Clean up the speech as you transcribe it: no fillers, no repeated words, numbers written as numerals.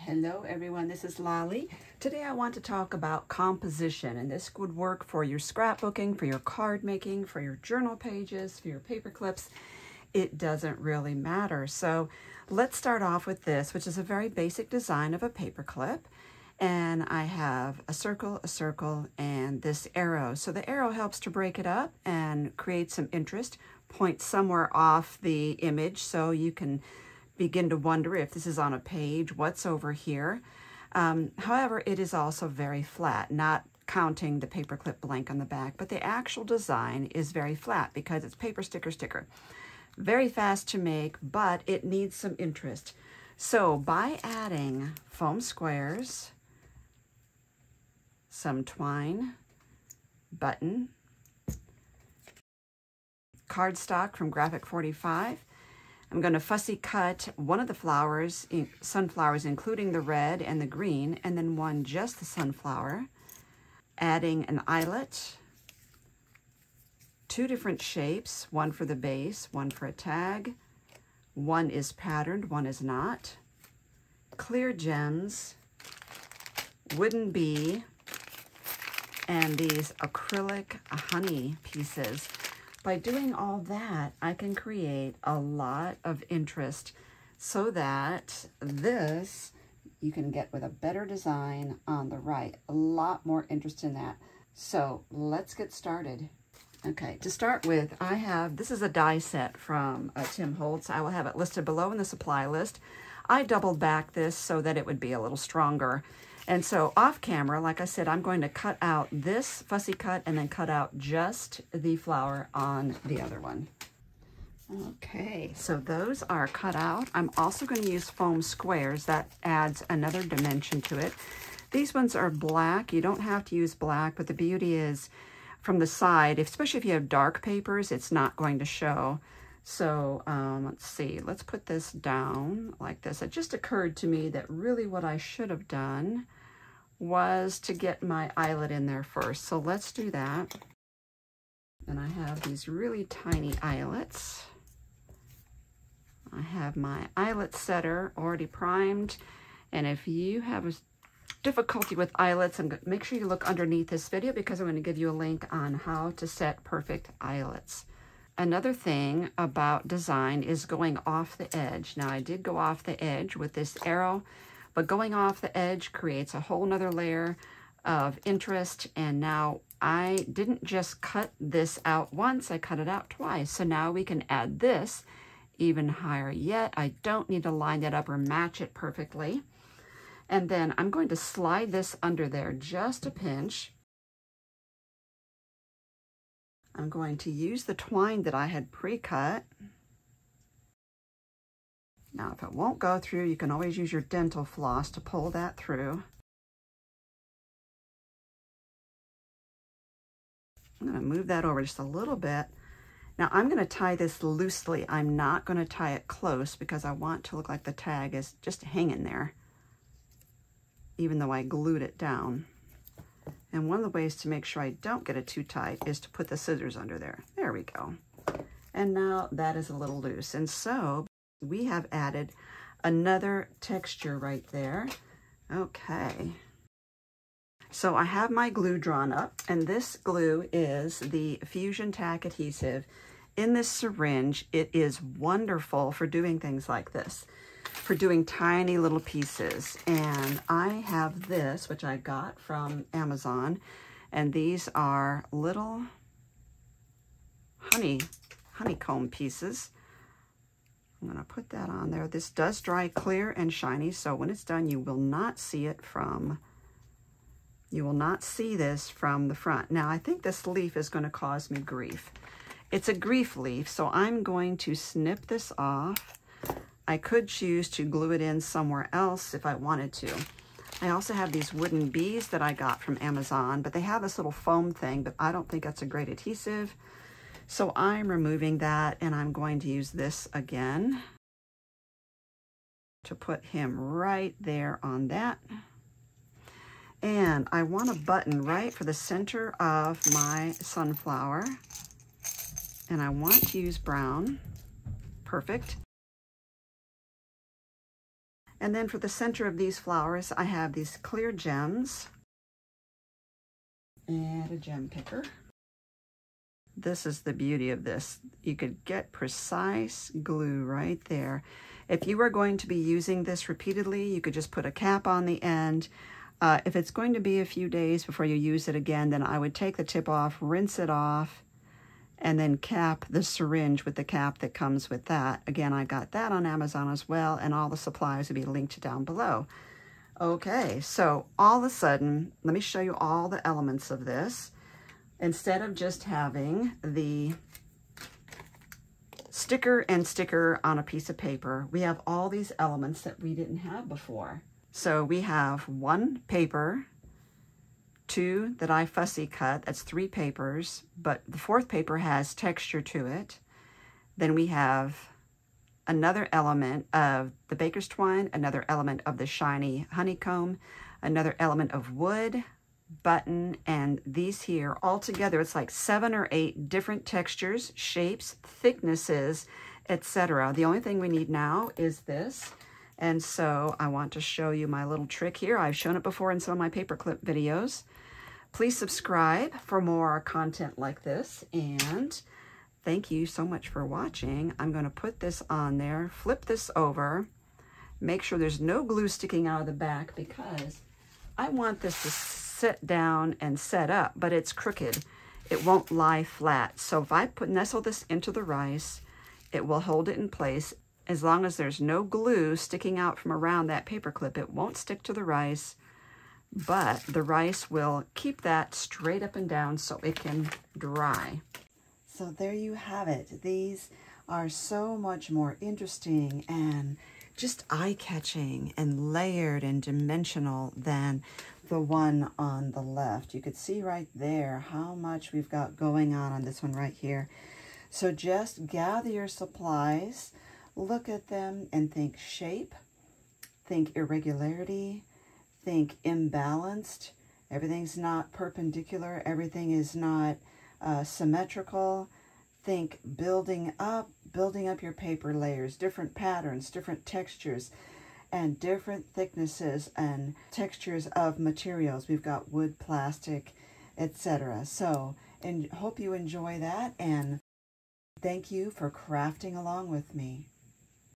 Hello everyone, this is Lolly. Today I want to talk about composition, and this would work for your scrapbooking, for your card making, for your journal pages, for your paper clips. It doesn't really matter. So let's start off with this, which is a very basic design of a paper clip. And I have a circle, and this arrow. So the arrow helps to break it up and create some interest, point somewhere off the image so you can begin to wonder if this is on a page, what's over here. However, it is also very flat, not counting the paperclip blank on the back, but the actual design is very flat because it's paper, sticker. Very fast to make, but it needs some interest. So by adding foam squares, some twine, button, cardstock from Graphic 45, I'm going to fussy cut one of the flowers, sunflowers, including the red and the green, and then one just the sunflower, adding an eyelet, two different shapes, one for the base, one for a tag. One is patterned, one is not. Clear gems, wooden bee, and these acrylic honey pieces. By doing all that, I can create a lot of interest so that this you can get with a better design on the right. A lot more interest in that. So let's get started. Okay, to start with, this is a die set from Tim Holtz. I will have it listed below in the supply list. I doubled back this so that it would be a little stronger. And so off camera, like I said, I'm going to cut out this fussy cut and then cut out just the flower on the other one. Okay, so those are cut out. I'm also going to use foam squares. That adds another dimension to it. These ones are black. You don't have to use black, but the beauty is from the side, especially if you have dark papers, it's not going to show. So let's see, let's put this down like this. It just occurred to me that really what I should have done was to get my eyelet in there first. So let's do that. And I have these really tiny eyelets. I have my eyelet setter already primed. And if you have a difficulty with eyelets, make sure you look underneath this video because I'm going to give you a link on how to set perfect eyelets. Another thing about design is going off the edge. Now I did go off the edge with this arrow, but going off the edge creates a whole nother layer of interest. And now I didn't just cut this out once, I cut it out twice. So now we can add this even higher yet. I don't need to line that up or match it perfectly. And then I'm going to slide this under there just a pinch. I'm going to use the twine that I had pre-cut. Now, if it won't go through, you can always use your dental floss to pull that through. I'm going to move that over just a little bit. Now, I'm going to tie this loosely. I'm not going to tie it close because I want to look like the tag is just hanging there, even though I glued it down. And one of the ways to make sure I don't get it too tight is to put the scissors under there. There we go. And now that is a little loose. And so we have added another texture right there. Okay. So I have my glue drawn up, and this glue is the Fusion Tack adhesive. In this syringe, it is wonderful for doing things like this, for doing tiny little pieces. And I have this, which I got from Amazon, and these are little honeycomb pieces. I'm going to put that on there. This does dry clear and shiny, so when it's done, you will not see it from, you will not see this from the front. Now, I think this leaf is going to cause me grief. It's a grief leaf, so I'm going to snip this off. I could choose to glue it in somewhere else if I wanted to. I also have these wooden bees that I got from Amazon, but they have this little foam thing, but I don't think that's a great adhesive. So I'm removing that, and I'm going to use this again to put him right there on that. And I want a button right for the center of my sunflower. And I want to use brown. Perfect. And then for the center of these flowers, I have these clear gems and a gem picker. This is the beauty of this. You could get precise glue right there. If you are going to be using this repeatedly, you could just put a cap on the end. If it's going to be a few days before you use it again, then I would take the tip off, rinse it off, and then cap the syringe with the cap that comes with that. Again, I got that on Amazon as well, and all the supplies will be linked down below. Okay, so all of a sudden, let me show you all the elements of this. Instead of just having the sticker and sticker on a piece of paper, we have all these elements that we didn't have before. So we have 1 paper, 2 that I fussy cut, that's 3 papers, but the 4th paper has texture to it. Then we have another element of the baker's twine, another element of the shiny honeycomb, another element of wood, button, and these here. All together, it's like 7 or 8 different textures, shapes, thicknesses, etc. The only thing we need now is this. And so I want to show you my little trick here. I've shown it before in some of my paperclip videos. Please subscribe for more content like this, and thank you so much for watching. I'm going to put this on there, flip this over, make sure there's no glue sticking out of the back because I want this to sit down and set up, but it's crooked. It won't lie flat. So if I nestle this into the rice, it will hold it in place. As long as there's no glue sticking out from around that paper clip, it won't stick to the rice, but the rice will keep that straight up and down so it can dry. So there you have it. These are so much more interesting and just eye-catching and layered and dimensional than the one on the left. You could see right there how much we've got going on this one right here. So just gather your supplies, look at them and think shape, think irregularity, think imbalanced. Everything's not perpendicular, everything is not symmetrical. Think building up your paper layers, different patterns, different textures, and different thicknesses and textures of materials. We've got wood, plastic, etc. So, and hope you enjoy that, and thank you for crafting along with me.